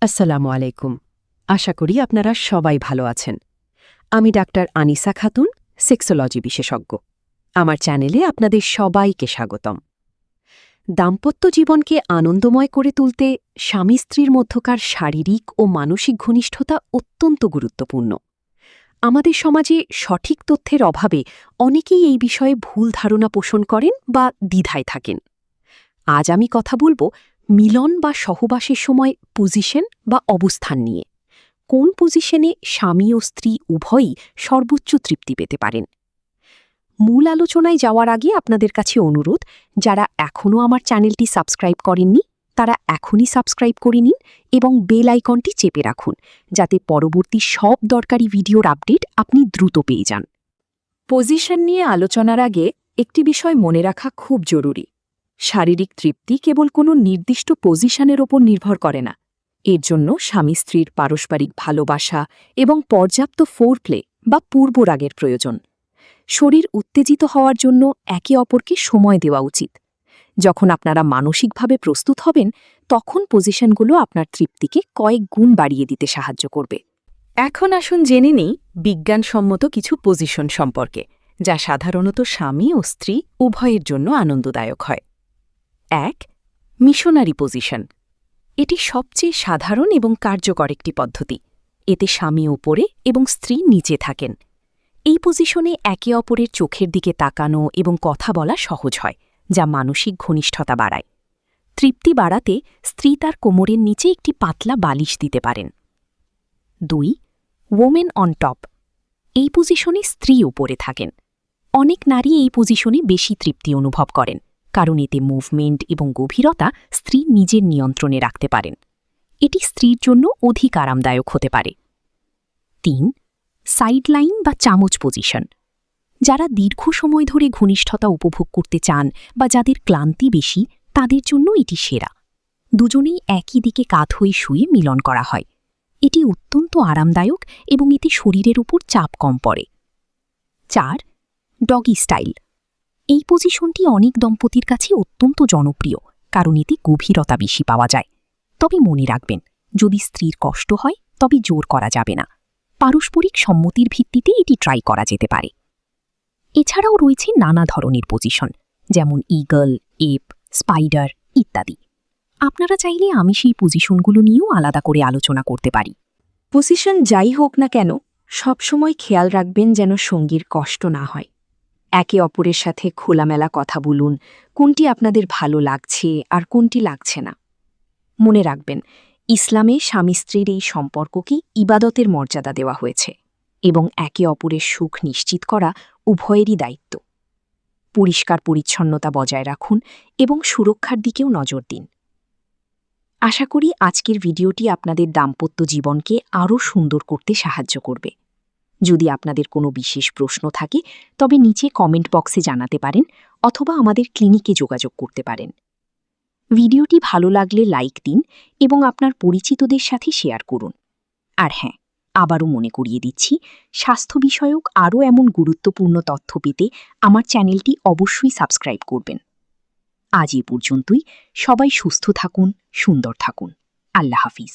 আসসালামু আলাইকুম। আশা করি আপনারা সবাই ভালো আছেন। আমি ডাক্তার আনিসা খাতুন, সেক্সোলজি বিশেষজ্ঞ। আমার চ্যানেলে আপনাদের সবাইকে স্বাগতম। দাম্পত্য জীবনকে আনন্দময় করে তুলতে স্বামী স্ত্রীর মধ্যকার শারীরিক ও মানসিক ঘনিষ্ঠতা অত্যন্ত গুরুত্বপূর্ণ। আমাদের সমাজে সঠিক তথ্যের অভাবে অনেকেই এই বিষয়ে ভুল ধারণা পোষণ করেন বা দ্বিধায় থাকেন। আজ আমি কথা বলবো মিলন বা সহবাসের সময় পজিশন বা অবস্থান নিয়ে। কোন পজিশনে স্বামী ও স্ত্রী উভয়ই সর্বোচ্চ তৃপ্তি পেতে পারেন। মূল আলোচনায় যাওয়ার আগে আপনাদের কাছে অনুরোধ, যারা এখনও আমার চ্যানেলটি সাবস্ক্রাইব করেননি তারা এখনই সাবস্ক্রাইব করে নিন এবং বেল আইকনটি চেপে রাখুন, যাতে পরবর্তী সব দরকারি ভিডিওর আপডেট আপনি দ্রুত পেয়ে যান। পজিশন নিয়ে আলোচনার আগে একটি বিষয় মনে রাখা খুব জরুরি। শারীরিক তৃপ্তি কেবল কোনো নির্দিষ্ট পজিশনের ওপর নির্ভর করে না। এর জন্য স্বামী স্ত্রীর পারস্পরিক ভালোবাসা এবং পর্যাপ্ত ফোরপ্লে বা পূর্বরাগের প্রয়োজন। শরীর উত্তেজিত হওয়ার জন্য একে অপরকে সময় দেওয়া উচিত। যখন আপনারা মানসিকভাবে প্রস্তুত হবেন, তখন পজিশনগুলো আপনার তৃপ্তিকে কয়েক গুণ বাড়িয়ে দিতে সাহায্য করবে। এখন আসুন জেনে নিই বিজ্ঞানসম্মত কিছু পজিশন সম্পর্কে, যা সাধারণত স্বামী ও স্ত্রী উভয়ের জন্য আনন্দদায়ক হয়। ১. Missionary position. এটি সবচেয়ে সাধারণ এবং কার্যকর একটি পদ্ধতি। এতে স্বামী উপরে এবং স্ত্রী নিচে থাকেন। এই পজিশনে একে অপরের চোখের দিকে তাকানো এবং কথা বলা সহজ হয়, যা মানসিক ঘনিষ্ঠতা বাড়ায়। তৃপ্তি বাড়াতে স্ত্রী তার কোমরের নিচে একটি পাতলা বালিশ দিতে পারেন। ২. Women on top. এই পজিশনে স্ত্রী উপরে থাকেন। অনেক নারী এই পজিশনে বেশি তৃপ্তি অনুভব করেন, কারণ এতে মুভমেন্ট এবং গভীরতা স্ত্রী নিজের নিয়ন্ত্রণে রাখতে পারেন। এটি স্ত্রীর জন্য অধিক আরামদায়ক হতে পারে। ৩. সাইডলাইন বা চামচ পজিশন। যারা দীর্ঘ সময় ধরে ঘনিষ্ঠতা উপভোগ করতে চান বা যাদের ক্লান্তি বেশি, তাদের জন্য এটি সেরা। দুজনেই একই দিকে কাঁধ হয়ে শুয়ে মিলন করা হয়। এটি অত্যন্ত আরামদায়ক এবং এতে শরীরের উপর চাপ কম পড়ে। ৪. Doggy style. এই পজিশনটি অনেক দম্পতির কাছে অত্যন্ত জনপ্রিয়, কারণ এতে গভীরতা বেশি পাওয়া যায়। তবে মনে রাখবেন, যদি স্ত্রীর কষ্ট হয় তবে জোর করা যাবে না। পারস্পরিক সম্মতির ভিত্তিতে এটি ট্রাই করা যেতে পারে। এছাড়াও রয়েছে নানা ধরনের পজিশন, যেমন ঈগল, এপ, স্পাইডার ইত্যাদি। আপনারা চাইলে আমি সেই পজিশনগুলো নিয়েও আলাদা করে আলোচনা করতে পারি। পজিশন যাই হোক না কেন, সবসময় খেয়াল রাখবেন যেন সঙ্গীর কষ্ট না হয়। একে অপরের সাথে খোলামেলা কথা বলুন, কোনটি আপনাদের ভালো লাগছে আর কোনটি লাগছে না। মনে রাখবেন, ইসলামে স্বামী স্ত্রীর এই সম্পর্ককে ইবাদতের মর্যাদা দেওয়া হয়েছে এবং একে অপরের সুখ নিশ্চিত করা উভয়েরই দায়িত্ব। পরিষ্কার পরিচ্ছন্নতা বজায় রাখুন এবং সুরক্ষার দিকেও নজর দিন। আশা করি আজকের ভিডিওটি আপনাদের দাম্পত্য জীবনকে আরও সুন্দর করতে সাহায্য করবে। যদি আপনাদের কোনো বিশেষ প্রশ্ন থাকে তবে নিচে কমেন্ট বক্সে জানাতে পারেন অথবা আমাদের ক্লিনিকে যোগাযোগ করতে পারেন। ভিডিওটি ভালো লাগলে লাইক দিন এবং আপনার পরিচিতদের সাথে শেয়ার করুন। আর হ্যাঁ, আবারও মনে করিয়ে দিচ্ছি, স্বাস্থ্য বিষয়ক আরও এমন গুরুত্বপূর্ণ তথ্য পেতে আমার চ্যানেলটি অবশ্যই সাবস্ক্রাইব করবেন। আজ এ পর্যন্তই। সবাই সুস্থ থাকুন, সুন্দর থাকুন। আল্লাহ হাফিজ।